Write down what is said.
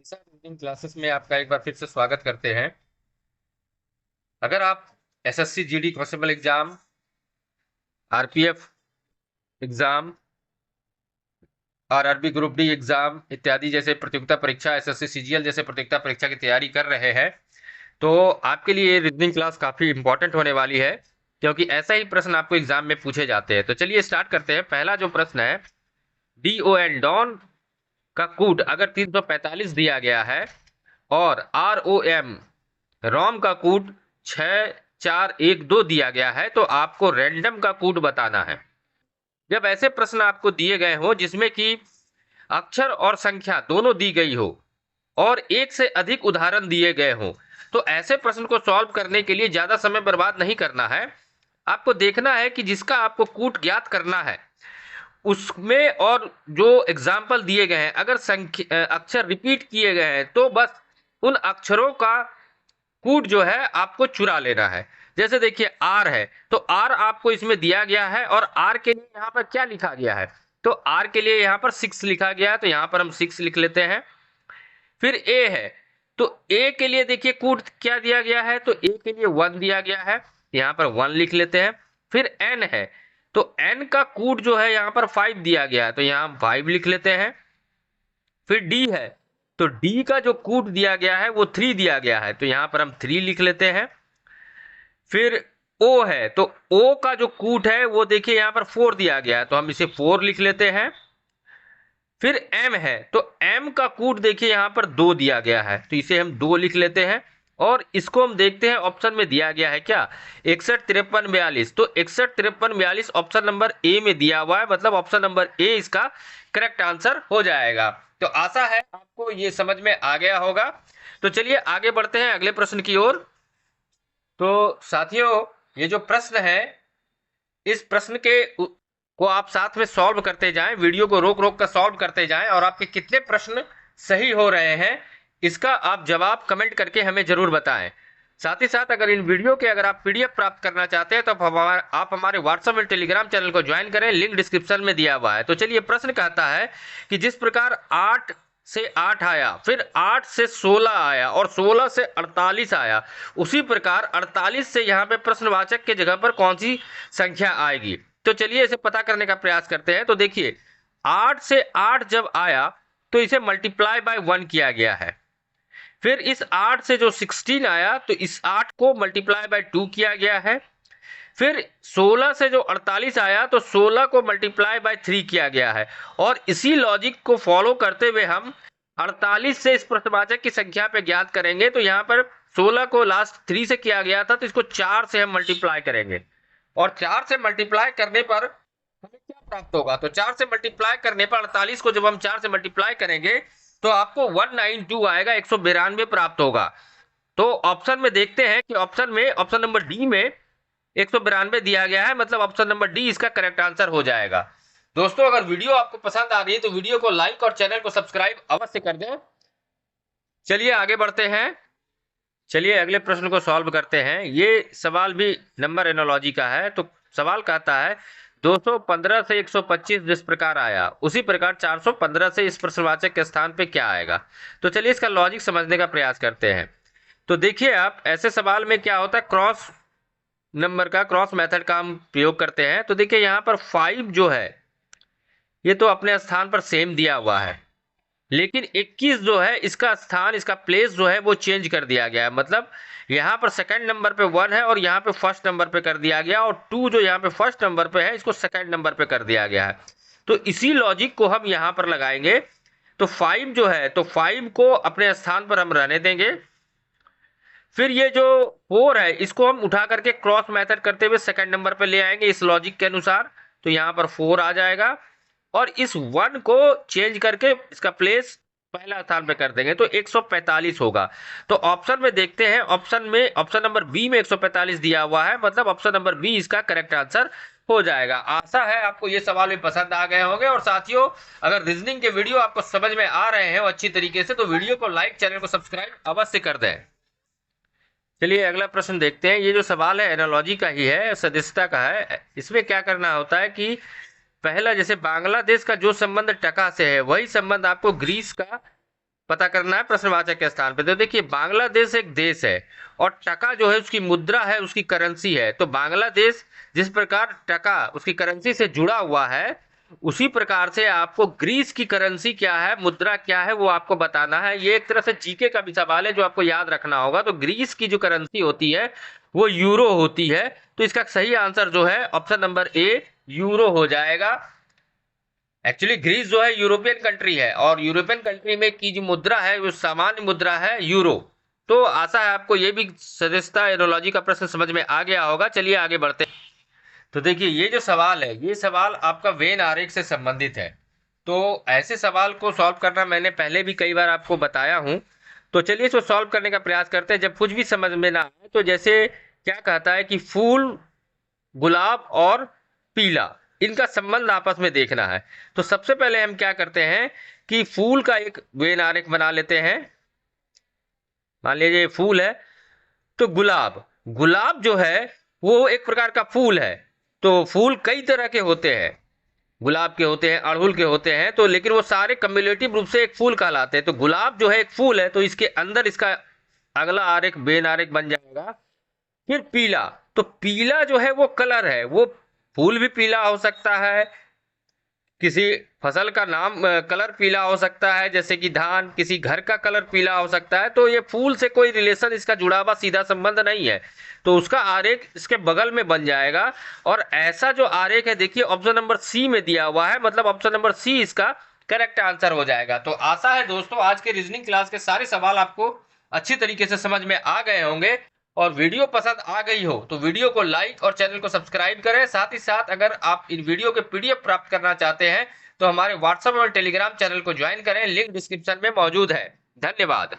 दिशा reading classes में आपका एक बार फिर से स्वागत करते हैं। अगर आप SSC GD constable exam, RPF exam, RRB group D exam इत्यादि जैसे प्रतियोगिता परीक्षा, एसएससी सीजीएल जैसे प्रतियोगिता परीक्षा की तैयारी कर रहे हैं तो आपके लिए रीजनिंग क्लास काफी इंपॉर्टेंट होने वाली है, क्योंकि ऐसा ही प्रश्न आपको एग्जाम में पूछे जाते हैं। तो चलिए स्टार्ट करते हैं। पहला जो प्रश्न है, डीओएन डॉन का कोड अगर 345 दिया गया है और आरओएम रोम का कोड 6412 दिया गया है तो आपको रैंडम का कोड बताना है। जब ऐसे प्रश्न आपको दिए गए हो जिसमें कि अक्षर और संख्या दोनों दी गई हो और एक से अधिक उदाहरण दिए गए हो, तो ऐसे प्रश्न को सॉल्व करने के लिए ज्यादा समय बर्बाद नहीं करना है। आपको देखना है कि जिसका आपको कूट ज्ञात करना है उसमें और जो एग्जाम्पल दिए गए हैं अगर संख्या अक्षर रिपीट किए गए हैं तो बस उन अक्षरों का कूट जो है आपको चुरा लेना है। जैसे देखिए आर है तो आर आपको इसमें दिया गया है और आर के लिए यहाँ पर क्या लिखा गया है, तो आर के लिए यहाँ पर 6 लिखा गया है तो यहाँ पर हम 6 लिख लेते हैं। फिर ए है तो ए के लिए देखिए कूट क्या दिया गया है, तो ए के लिए 1 दिया गया है, यहाँ पर 1 लिख लेते हैं। फिर एन है तो एन का कूट जो है यहाँ पर 5 दिया गया है तो यहाँ हम 5 लिख लेते हैं। फिर डी है तो डी का जो कूट दिया गया है वो 3 दिया गया है तो यहाँ पर हम 3 लिख लेते हैं। फिर ओ है तो ओ का जो कूट है वो देखिए यहाँ पर 4 दिया गया है तो हम इसे 4 लिख लेते हैं। फिर एम है तो एम का कूट देखिए यहाँ पर 2 दिया गया है तो इसे हम 2 लिख लेते हैं। और इसको हम देखते हैं ऑप्शन में दिया गया है क्या, 615342, तो 615342 ऑप्शन नंबर ए में दिया हुआ है, मतलब ऑप्शन नंबर ए इसका करेक्ट आंसर हो जाएगा। तो आशा है आपको ये समझ में आ गया होगा। तो चलिए आगे बढ़ते हैं अगले प्रश्न की ओर। तो साथियों, ये जो प्रश्न है इस प्रश्न के को आप साथ में सॉल्व करते जाएं, वीडियो को रोक रोक कर सॉल्व करते जाएं और आपके कितने प्रश्न सही हो रहे हैं इसका आप जवाब कमेंट करके हमें जरूर बताएं। साथ ही साथ अगर इन वीडियो के अगर आप पीडीएफ प्राप्त करना चाहते हैं तो आप हमारे व्हाट्सएप और टेलीग्राम चैनल को ज्वाइन करें, लिंक डिस्क्रिप्शन में दिया हुआ है। तो चलिए प्रश्न कहता है कि जिस प्रकार 8 से 8 आया, फिर 8 से 16 आया और 16 से 48 आया, उसी प्रकार 48 से यहाँ पे प्रश्नवाचक के जगह पर कौन सी संख्या आएगी। तो चलिए इसे पता करने का प्रयास करते हैं। तो देखिए 8 से 8 जब आया तो इसे मल्टीप्लाई बाय 1 किया गया है। फिर इस 8 से जो 16 आया तो इस 8 को मल्टीप्लाई बाय 2 किया गया है। फिर 16 से जो 48 आया तो 16 को मल्टीप्लाई बाय 3 किया गया है। और इसी लॉजिक को फॉलो करते हुए हम 48 से इस प्रश्नवाचक की संख्या पे ज्ञात करेंगे। तो यहाँ पर 16 को लास्ट 3 से किया गया था तो इसको 4 से हम मल्टीप्लाई करेंगे और 4 से मल्टीप्लाई करने पर हमें क्या प्राप्त होगा, तो 4 से मल्टीप्लाई करने पर 48 को जब हम 4 से मल्टीप्लाई करेंगे तो आपको 192 आएगा, 192 प्राप्त होगा। तो ऑप्शन में देखते हैं कि ऑप्शन नंबर डी में 192 दिया गया है, मतलब ऑप्शन नंबर डी इसका करेक्ट आंसर हो जाएगा। दोस्तों, अगर वीडियो आपको पसंद आ रही है तो वीडियो को लाइक और चैनल को सब्सक्राइब अवश्य कर दें। चलिए आगे बढ़ते हैं। चलिए अगले प्रश्न को सॉल्व करते हैं। ये सवाल भी नंबर एनोलॉजी का है। तो सवाल कहता है 215 से 125 जिस प्रकार आया उसी प्रकार 415 से इस प्रश्नवाचक के स्थान पे क्या आएगा। तो चलिए इसका लॉजिक समझने का प्रयास करते हैं। तो देखिए आप ऐसे सवाल में क्या होता है, क्रॉस मेथड का हम प्रयोग करते हैं। तो देखिए यहाँ पर 5 जो है ये तो अपने स्थान पर सेम दिया हुआ है, लेकिन 21 जो है इसका स्थान, इसका प्लेस जो है वो चेंज कर दिया गया है। मतलब यहाँ पर सेकंड नंबर पे 1 है और यहाँ पे फर्स्ट नंबर पे कर दिया गया, और 2 जो यहाँ पे फर्स्ट नंबर पे है इसको सेकंड नंबर पे कर दिया गया है। तो इसी लॉजिक को हम यहाँ पर लगाएंगे। तो 5 जो है तो 5 को अपने स्थान पर हम रहने देंगे। फिर ये जो 4 है इसको हम उठा करके क्रॉस मेथड करते हुए सेकंड नंबर पे ले आएंगे इस लॉजिक के अनुसार। तो यहाँ पर 4 आ जाएगा और इस 1 को चेंज करके इसका प्लेस पहला स्थान पे कर देंगे तो 145 होगा। तो ऑप्शन में देखते हैं, ऑप्शन नंबर बी में 145 दिया हुआ है, मतलब ऑप्शन नंबर बी इसका करेक्ट आंसर हो जाएगा। आशा है आपको ये सवाल भी पसंद आ गए होंगे। और साथियों, अगर रीजनिंग के वीडियो आपको समझ में आ रहे हैं अच्छी तरीके से तो वीडियो को लाइक, चैनल को सब्सक्राइब अवश्य कर दें। चलिए अगला प्रश्न देखते हैं। ये जो सवाल है एनालॉजी का ही है, सदस्यता का है। इसमें क्या करना होता है कि पहला, जैसे बांग्लादेश का जो संबंध टका से है वही संबंध आपको ग्रीस का पता करना है प्रश्नवाचक के स्थान पे। तो देखिए बांग्लादेश एक देश है और टका जो है उसकी मुद्रा है, उसकी करेंसी है। तो बांग्लादेश जिस प्रकार टका उसकी करेंसी से जुड़ा हुआ है, उसी प्रकार से आपको ग्रीस की करेंसी क्या है, मुद्रा क्या है, वो आपको बताना है। ये एक तरह से जीके का भी सवाल है जो आपको याद रखना होगा। तो ग्रीस की जो करेंसी होती है वो यूरो होती है। तो इसका सही आंसर जो है ऑप्शन नंबर ए यूरो हो जाएगा। एक्चुअली ग्रीस जो है यूरोपियन कंट्री है और यूरोपियन कंट्री में की जो मुद्रा है वो सामान्य मुद्रा है यूरो। तो आशा है आपको ये भी सदस्यता एनोलॉजी का प्रश्न समझ में आ गया होगा। चलिए आगे बढ़ते हैं। तो देखिए ये जो सवाल है, ये सवाल आपका वेन आरेख से संबंधित है। तो ऐसे सवाल को सॉल्व करना मैंने पहले भी कई बार आपको बताया हूं। तो चलिए इसको सॉल्व करने का प्रयास करते हैं। जब कुछ भी समझ में ना आए तो जैसे क्या कहता है कि फूल, गुलाब और पीला, इनका संबंध आपस में देखना है। तो सबसे पहले हम क्या करते हैं कि फूल का एक वेन आरेख बना लेते हैं। मान लीजिए फूल है, तो गुलाब, गुलाब जो है वो एक प्रकार का फूल है। तो फूल कई तरह के होते हैं, गुलाब के होते हैं, अड़हुल के होते हैं, तो लेकिन वो सारे कम्युलेटिव रूप से एक फूल कहलाते हैं। तो गुलाब जो है एक फूल है, तो इसके अंदर इसका अगला आरेख वेन आरेख बन जाएगा। फिर पीला, तो पीला जो है वो कलर है, वो फूल भी पीला हो सकता है, किसी फसल का नाम कलर पीला हो सकता है, जैसे कि धान, किसी घर का कलर पीला हो सकता है। तो ये फूल से कोई रिलेशन, इसका जुड़ा हुआ सीधा संबंध नहीं है। तो उसका आरेख इसके बगल में बन जाएगा। और ऐसा जो आरेख है देखिए ऑप्शन नंबर सी में दिया हुआ है, मतलब ऑप्शन नंबर सी इसका करेक्ट आंसर हो जाएगा। तो आशा है दोस्तों आज के रीजनिंग क्लास के सारे सवाल आपको अच्छी तरीके से समझ में आ गए होंगे। और वीडियो पसंद आ गई हो तो वीडियो को लाइक और चैनल को सब्सक्राइब करें। साथ ही साथ अगर आप इन वीडियो के पीडीएफ प्राप्त करना चाहते हैं तो हमारे व्हाट्सएप और टेलीग्राम चैनल को ज्वाइन करें, लिंक डिस्क्रिप्शन में मौजूद है। धन्यवाद।